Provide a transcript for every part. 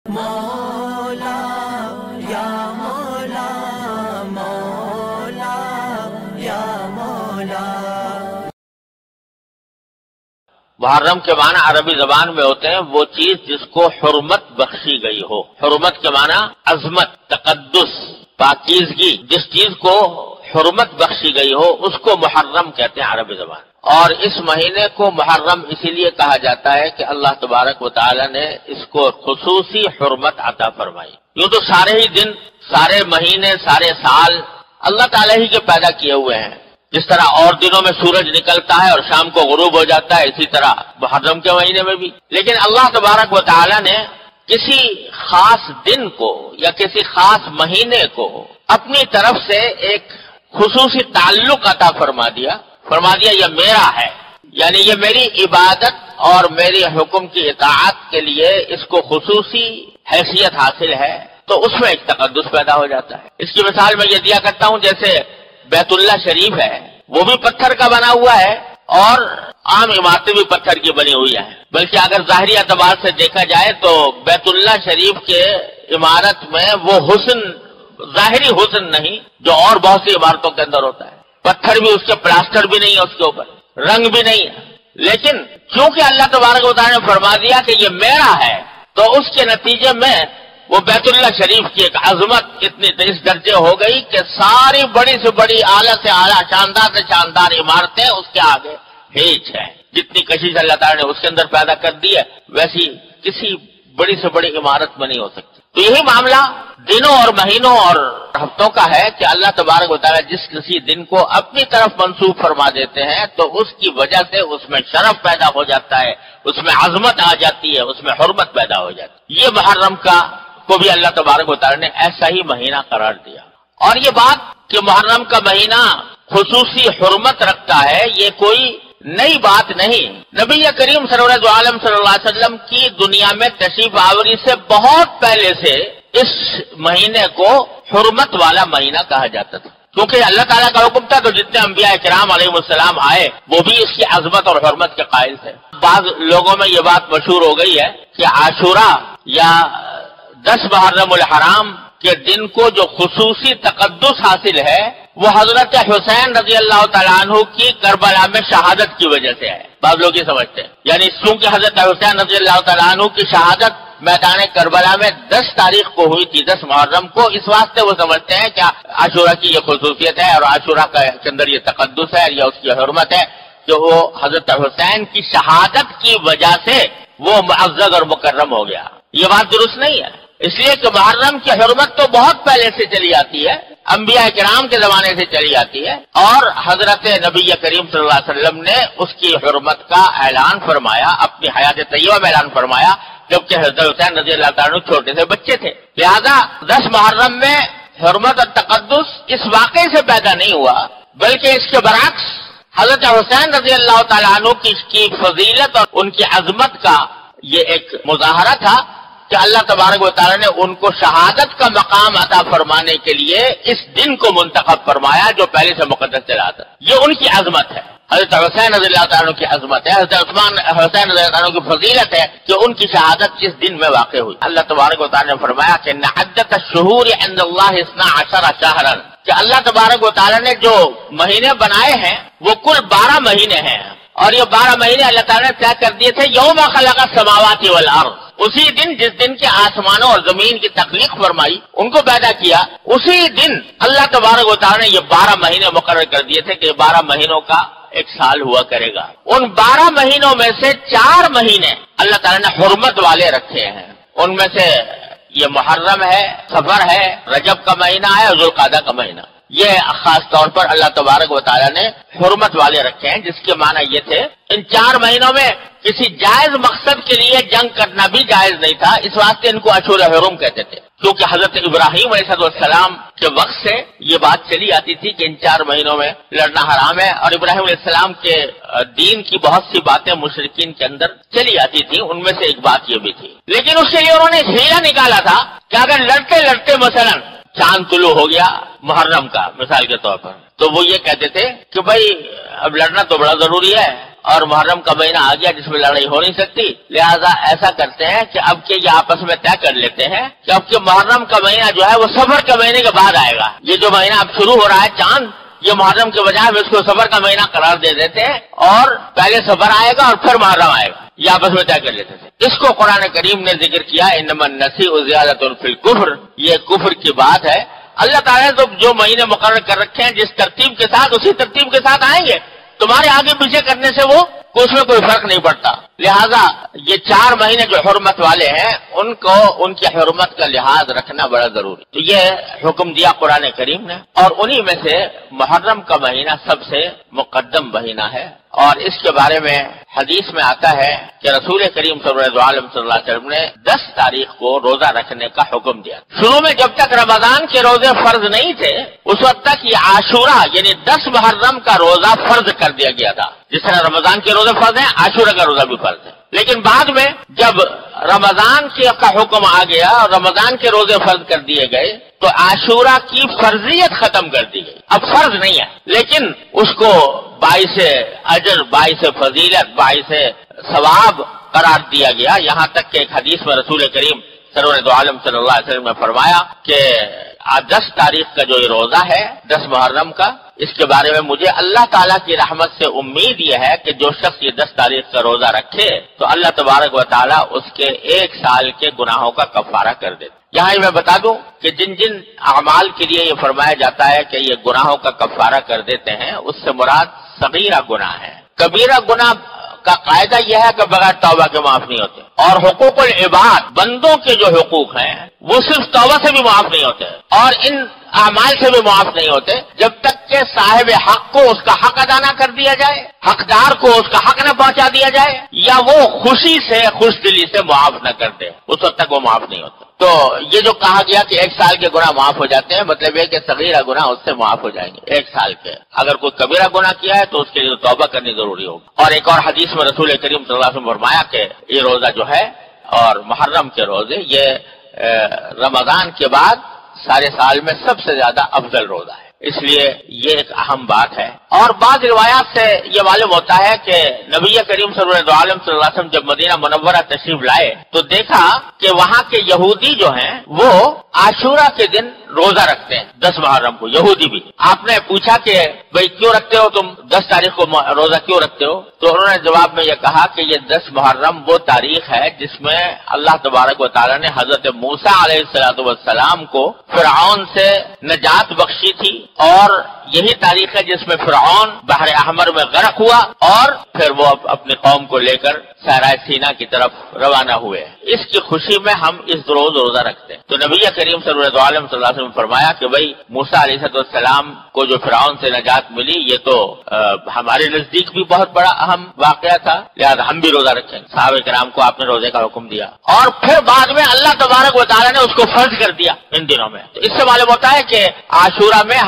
مولا یا مولا مولا یا مولا۔ محرم کے معنی عربی زبان میں ہوتے ہیں وہ چیز جس کو حرمت بخشی گئی ہو۔ حرمت کے معنی عظمت، تقدس، پاکیزگی، جس چیز کو حرمت بخشی گئی ہو اس کو محرم کہتے ہیں عربی زبان۔ اور اس مہینے کو محرم اسی لیے کہا جاتا ہے کہ اللہ تبارک و تعالی نے اس کو خصوصی حرمت عطا فرمائی۔ یوں تو سارے ہی دن، سارے مہینے، سارے سال اللہ تعالی ہی کے پیدا کیے ہوئے ہیں۔ جس طرح اور دنوں میں سورج نکلتا ہے اور شام کو غروب ہو جاتا ہے، اسی طرح محرم کے مہینے میں بھی۔ لیکن اللہ تبارک و تعالی نے کسی خاص دن کو یا کسی خاص مہینے کو اپنی طرف سے ایک خصوصی تعلق عطا فرما دیا یہ میرا ہے، یعنی یہ میری عبادت اور میری حکم کی اطاعت کے لیے اس کو خصوصی حیثیت حاصل ہے، تو اس میں ایک تقدس پیدا ہو جاتا ہے۔ اس کی مثال میں یہ دیا کرتا ہوں، جیسے بیت اللہ شریف ہے، وہ بھی پتھر کا بنا ہوا ہے اور عام عمارتیں بھی پتھر کی بنی ہوئی ہیں، بلکہ اگر ظاہری اعتبار سے دیکھا جائے تو بیت اللہ شریف کے عمارت میں وہ حسن، ظاہری حسن نہیں جو اور بہت سی عمارتوں کے اندر ہوتا ہے۔ پتھر بھی اس کے پلاسٹر بھی نہیں ہے، اس کے اوپر رنگ بھی نہیں ہے، لیکن چونکہ اللہ تبارک و تعالیٰ نے فرما دیا کہ یہ میرا ہے، تو اس کے نتیجے میں وہ بیت اللہ شریف کی ایک عظمت اتنی اس درجے ہو گئی کہ ساری بڑی سے بڑی، اعلیٰ سے اعلیٰ، شاندار سے شاندار عمارتیں اس کے آگے ہیچ ہے۔ جتنی کشش اللہ تعالیٰ نے اس کے اندر پیدا کر دی ہے، ویسی کسی بڑی سے بڑی عمارت میں نہیں ہو سکتی۔ تو یہی معاملہ دنوں اور مہینوں اور ہفتوں کا ہے کہ اللہ تبارک و تعالیٰ جس کسی دن کو اپنی طرف منسوب فرما دیتے ہیں تو اس کی وجہ سے اس میں شرف پیدا ہو جاتا ہے، اس میں عظمت آ جاتی ہے، اس میں حرمت پیدا ہو جاتی ہے۔ یہ محرم کو بھی اللہ تبارک و تعالیٰ نے ایسا ہی مہینہ قرار دیا۔ اور یہ بات کہ محرم کا مہینہ خصوصی حرمت رکھتا ہے، یہ کوئی نئی بات نہیں۔ نبی کریم صلی اللہ علیہ وسلم کی دنیا میں تشریف آوری سے بہت پہلے سے اس مہینے کو حرمت والا مہینہ کہا جاتا تھا، کیونکہ اللہ تعالیٰ کا حکم تھا، تو جتنے انبیاء کرام علیہ السلام آئے وہ بھی اس کی عظمت اور حرمت کے قائل تھے۔ بعض لوگوں میں یہ بات مشہور ہو گئی ہے کہ عاشورہ یا 10 محرم الحرام کے دن کو جو خصوصی تقدس حاصل ہے وہ حضرت حسین رضی اللہ تعالیٰ عنہ کی کربلا میں شہادت کی وجہ سے ہے۔ بعض لوگ یہ سمجھتے ہیں، یعنی چونکہ حضرت حسین رضی اللہ تعالیٰ عنہ کی شہادت میدان کربلا میں 10 تاریخ کو ہوئی تھی، 10 محرم کو، اس واسطے وہ سمجھتے ہیں کہ عاشورہ کی یہ خصوصیت ہے اور عاشورہ کے اندر یہ تقدس ہے یا اس کی حرمت ہے کہ وہ حضرت حسین کی شہادت کی وجہ سے وہ معزز اور مکرم ہو گیا۔ یہ بات درست نہیں ہے، اس لیے کہ محرم کی حرمت تو بہت پہلے سے چلی آتی ہے، انبیاء کرام کے زمانے سے چلی آتی ہے، اور حضرت نبی کریم صلی اللہ علیہ وسلم نے اس کی حرمت کا اعلان فرمایا، اپنی حیات طیبہ میں اعلان فرمایا جبکہ حضرت حسین رضی اللہ تعالیٰ چھوٹے سے بچے تھے۔ لہذا 10 محرم میں حرمت اور تقدس اس واقعے سے پیدا نہیں ہوا، بلکہ اس کے برعکس حضرت حسین رضی اللہ تعالیٰ عنہ کی فضیلت اور ان کی عظمت کا یہ ایک مظاہرہ تھا کہ اللہ تبارک و تعالیٰ نے ان کو شہادت کا مقام عطا فرمانے کے لیے اس دن کو منتخب فرمایا جو پہلے سے مقدس چلا تھا۔ یہ ان کی عظمت ہے، حضرت حسین رضی اللہ تعالیٰ کی عظمت ہے، حضرت حسین رضی اللہ تعالیٰ کی فضیلت ہے کہ ان کی شہادت اس دن میں واقع ہوئی۔ اللہ تبارک و تعالیٰ نے فرمایا کہ عدۃ الشہور عند اللہ 12 شہرا، کہ اللہ تبارک و تعالیٰ نے جو مہینے بنائے ہیں وہ کل 12 مہینے ہیں، اور یہ 12 مہینے اللہ تعالیٰ نے طے کر دیے تھے یوم خلق السماوات والارض، اسی دن جس دن کے آسمانوں اور زمین کی تخلیق فرمائی، ان کو پیدا کیا، اسی دن اللہ تبارک و تعالیٰ نے یہ 12 مہینے مقرر کر دیے تھے کہ 12 مہینوں کا ایک سال ہوا کرے گا۔ ان 12 مہینوں میں سے 4 مہینے اللہ تعالیٰ نے حرمت والے رکھے ہیں، ان میں سے یہ محرم ہے، صفر ہے، رجب کا مہینہ ہے اور ذوالقعدہ کا مہینہ، یہ خاص طور پر اللہ تبارک و تعالیٰ نے حرمت والے رکھے ہیں، جس کے معنی یہ تھے ان 4 مہینوں میں کسی جائز مقصد کے لیے جنگ کرنا بھی جائز نہیں تھا، اس واسطے ان کو اشہر حرم کہتے تھے، کیونکہ حضرت ابراہیم علیہ السلام کے وقت سے یہ بات چلی آتی تھی کہ ان 4 مہینوں میں لڑنا حرام ہے، اور ابراہیم علیہ السلام کے دین کی بہت سی باتیں مشرکین کے اندر چلی آتی تھی، ان میں سے ایک بات یہ بھی تھی۔ لیکن اس کے لیے انہوں نے ہیلا نکالا تھا کہ اگر لڑتے لڑتے مثلا چاند طلوع ہو گیا محرم کا مثال کے طور پر، تو وہ یہ کہتے تھے کہ بھائی اب لڑنا تو بڑا ضروری ہے اور محرم کا مہینہ آ گیا جس میں لڑائی ہو نہیں سکتی، لہذا ایسا کرتے ہیں کہ اب کے یہ آپس میں طے کر لیتے ہیں کہ اب کے محرم کا مہینہ جو ہے وہ صفر کے مہینے کے بعد آئے گا۔ یہ جو مہینہ اب شروع ہو رہا ہے چاند، یہ محرم کے بجائے ہم اس کو صفر کا مہینہ قرار دے دیتے ہیں اور پہلے صفر آئے گا اور پھر محرم آئے گا، یہ آپس میں طے کر لیتے تھے۔ اس کو قرآن کریم نے ذکر کیا انما النسیء زیادۃ فی الکفر، یہ کفر کی بات ہے۔ اللہ تعالیٰ نے تو جو مہینے مقرر کر رکھے ہیں جس ترتیب کے ساتھ اسی ترتیب کے ساتھ آئیں گے، تمہارے آگے پیچھے کرنے سے وہ اس میں کوئی فرق نہیں پڑتا۔ لہذا یہ 4 مہینے جو حرمت والے ہیں ان کو ان کی حرمت کا لحاظ رکھنا بڑا ضروری، تو یہ حکم دیا قرآن کریم نے، اور انہی میں سے محرم کا مہینہ سب سے مقدم مہینہ ہے۔ اور اس کے بارے میں حدیث میں آتا ہے کہ رسول کریم صلی اللہ علیہ وسلم نے 10 تاریخ کو روزہ رکھنے کا حکم دیا۔ شروع میں جب تک رمضان کے روزے فرض نہیں تھے اس وقت تک یہ عاشورہ یعنی 10 محرم کا روزہ فرض کر دیا گیا تھا، جس طرح رمضان کے روزے فرض ہیں عاشورہ کا روزہ بھی فرض ہے۔ لیکن بعد میں جب رمضان کا حکم آ گیا اور رمضان کے روزے فرض کر دیے گئے تو عاشورہ کی فرضیت ختم کر دی گئی، اب فرض نہیں ہے، لیکن اس کو باعث اجر، باعث فضیلت، باعث ثواب قرار دیا گیا۔ یہاں تک کہ ایک حدیث میں رسول کریم سرور دو عالم صلی اللہ علیہ وسلم نے فرمایا کہ 10 تاریخ کا جو یہ روزہ ہے 10 محرم کا، اس کے بارے میں مجھے اللہ تعالیٰ کی رحمت سے امید یہ ہے کہ جو شخص یہ 10 تاریخ کا روزہ رکھے تو اللہ تبارک و تعالیٰ اس کے 1 سال کے گناہوں کا کفارہ کر دے۔ یہاں میں بتا دوں کہ جن جن اعمال کے لیے یہ فرمایا جاتا ہے کہ یہ گناہوں کا کفارہ کر دیتے ہیں اس سے مراد صغیرہ گناہ ہے۔ کبیرہ گناہ کا قاعدہ یہ ہے کہ بغیر توبہ کے معاف نہیں ہوتے، اور حقوق العباد بندوں کے جو حقوق ہیں وہ صرف توبہ سے بھی معاف نہیں ہوتے اور ان اعمال سے بھی معاف نہیں ہوتے جب تک کہ صاحب حق کو اس کا حق ادا نہ کر دیا جائے، حقدار کو اس کا حق نہ پہنچا دیا جائے، یا وہ خوشی سے خوش دلی سے معاف نہ کر دے، اس وقت تک وہ معاف نہیں ہوتا۔ تو یہ جو کہا گیا کہ 1 سال کے گناہ معاف ہو جاتے ہیں، مطلب یہ کہ صغیرہ گناہ اس سے معاف ہو جائیں گے 1 سال کے۔ اگر کوئی کبیرہ گناہ کیا ہے تو اس کے لیے توبہ کرنی ضروری ہوگی۔ اور ایک اور حدیث میں رسول کریم صلی اللہ علیہ وسلم فرمایا کہ یہ روزہ جو ہے اور محرم کے روزے یہ رمضان کے بعد سارے سال میں سب سے زیادہ افضل روزہ ہے، اس لیے یہ ایک اہم بات ہے۔ اور بعض روایات سے یہ معلوم ہوتا ہے کہ نبی کریم صلی اللہ علیہ وسلم جب مدینہ منورہ تشریف لائے تو دیکھا کہ وہاں کے یہودی جو ہیں وہ عاشورہ کے دن روزہ رکھتے ہیں 10 محرم کو، یہودی بھی۔ آپ نے پوچھا کہ بھئی کیوں رکھتے ہو تم 10 تاریخ کو روزہ کیوں رکھتے ہو؟ تو انہوں نے جواب میں یہ کہا کہ یہ 10 محرم وہ تاریخ ہے جس میں اللہ تبارک و تعالیٰ نے حضرت موسیٰ علیہ السلام کو فرعون سے نجات بخشی تھی، اور یہی تاریخ ہے جس میں فرعون بحر احمر میں غرق ہوا اور پھر وہ اپنی قوم کو لے کر صحرائے سینا کی طرف روانہ ہوئے۔ اس کی خوشی میں ہم اس روز روزہ رکھتے ہیں۔ تو نبی کریم صلی اللہ علیہ وسلم نے فرمایا کہ بھئی موسیٰ علیہ السلام کو جو فرعون سے نجات ملی یہ تو ہمارے نزدیک بھی بہت بڑا اہم واقعہ تھا، لہذا ہم بھی روزہ رکھیں۔ صحابہ کرام کو آپ نے روزے کا حکم دیا اور پھر بعد میں اللہ تبارک و تعالیٰ نے اس کو فرض کر دیا ان دنوں میں۔ تو اس سے معلوم ہوتا ہے کہ عاشورہ میں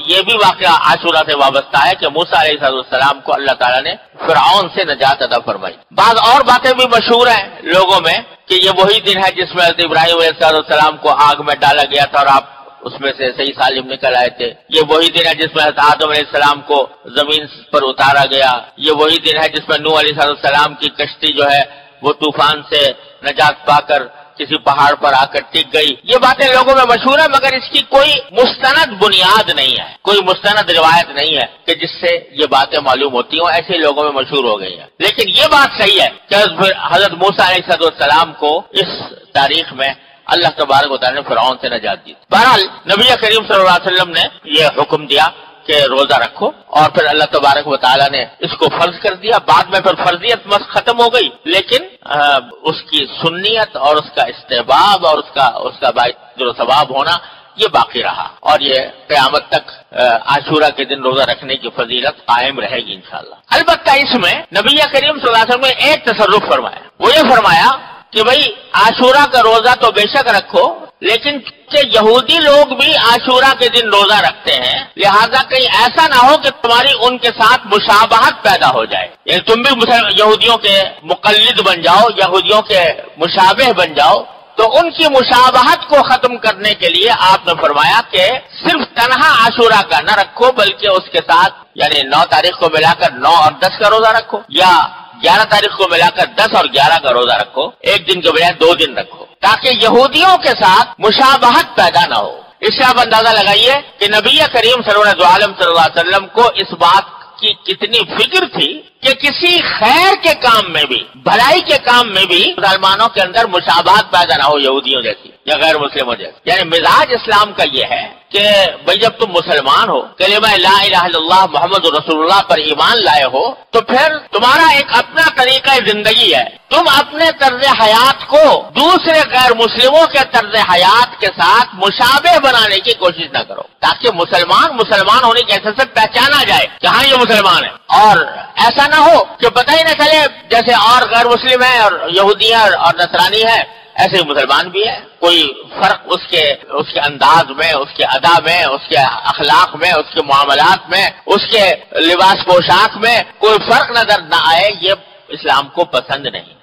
یہ بھی واقعہ عاشورہ سے وابستہ ہے کہ موسیٰ علیہ السلام کو اللہ تعالیٰ نے فرعون سے نجات عطا فرمائی۔ بعض اور باتیں بھی مشہور ہیں لوگوں میں کہ یہ وہی دن ہے جس میں حضرت ابراہیم علیہ السلام کو آگ میں ڈالا گیا تھا اور آپ اس میں سے صحیح سالم نکل آئے تھے۔ یہ وہی دن ہے جس میں حضرت آدم علیہ السلام کو زمین پر اتارا گیا۔ یہ وہی دن ہے جس میں نوح علیہ السلام کی کشتی جو ہے وہ طوفان سے نجات پا کر کسی پہاڑ پر آ کر ٹک گئی۔ یہ باتیں لوگوں میں مشہور ہیں مگر اس کی کوئی مستند بنیاد نہیں ہے، کوئی مستند روایت نہیں ہے کہ جس سے یہ باتیں معلوم ہوتی ہوں، ایسے لوگوں میں مشہور ہو گئی ہیں۔ لیکن یہ بات صحیح ہے کہ حضرت موسیٰ علیہ السلام کو اس تاریخ میں اللہ تبارک و تعالیٰ نے فرعون سے نجات دی۔ بہرحال نبی کریم صلی اللہ علیہ وسلم نے یہ حکم دیا کہ روزہ رکھو، اور پھر اللہ تبارک و تعالیٰ نے اس کو فرض کر دیا۔ بعد میں پھر فرضیت ختم ہو گئی، لیکن اس کی سنیت اور اس کا استحباب اور اس کا باعث ثواب ہونا یہ باقی رہا، اور یہ قیامت تک عاشورہ کے دن روزہ رکھنے کی فضیلت قائم رہے گی انشاءاللہ۔ البتہ اس میں نبی کریم صلی اللہ علیہ وسلم نے ایک تصرف فرمایا، وہ یہ فرمایا کہ بھئی عاشورہ کا روزہ تو بے شک رکھو، لیکن کہ یہودی لوگ بھی عاشورہ کے دن روزہ رکھتے ہیں، لہذا کہیں ایسا نہ ہو کہ تمہاری ان کے ساتھ مشابہت پیدا ہو جائے، یعنی تم بھی یہودیوں کے مقلد بن جاؤ، یہودیوں کے مشابہ بن جاؤ، تو ان کی مشابہت کو ختم کرنے کے لیے آپ نے فرمایا کہ صرف تنہا عاشورہ کا نہ رکھو، بلکہ اس کے ساتھ یعنی 9 تاریخ کو ملا کر 9 اور 10 کا روزہ رکھو، یا 11 تاریخ کو ملا کر 10 اور 11 کا روزہ رکھو، ایک دن کے بجائے 2 دن رکھو، تاکہ یہودیوں کے ساتھ مشابہت پیدا نہ ہو۔ اس سے آپ اندازہ لگائیے کہ نبی کریم سرور عالم صلی اللہ علیہ وسلم کو اس بات کی کتنی فکر تھی کہ کسی خیر کے کام میں بھی، بھلائی کے کام میں بھی مسلمانوں کے اندر مشابہت پیدا نہ ہو یہودیوں جیسی یا غیر مسلموں جیسی۔ یعنی مزاج اسلام کا یہ ہے کہ بھئی جب تم مسلمان ہو، کلمہ لا الہ الا اللہ محمد رسول اللہ پر ایمان لائے ہو، تو پھر تمہارا ایک اپنا طریقہ زندگی ہے، تم اپنے طرز حیات کو دوسرے غیر مسلموں کے طرز حیات کے ساتھ مشابہ بنانے کی کوشش نہ کرو، تاکہ مسلمان ہونے کی حیثیت سے پہچانا جائے کہ ہاں یہ مسلمان ہے، اور ایسا نہ ہو کہ پتہ ہی نہ چلے جیسے اور غیر مسلم ہے اور یہودی ہے اور نصرانی ہے ایسے ہی مسلمان بھی ہے، کوئی فرق اس کے انداز میں، اس کے ادا میں، اس کے اخلاق میں، اس کے معاملات میں، اس کے لباس پوشاک میں کوئی فرق نظر نہ آئے، یہ اسلام کو پسند نہیں۔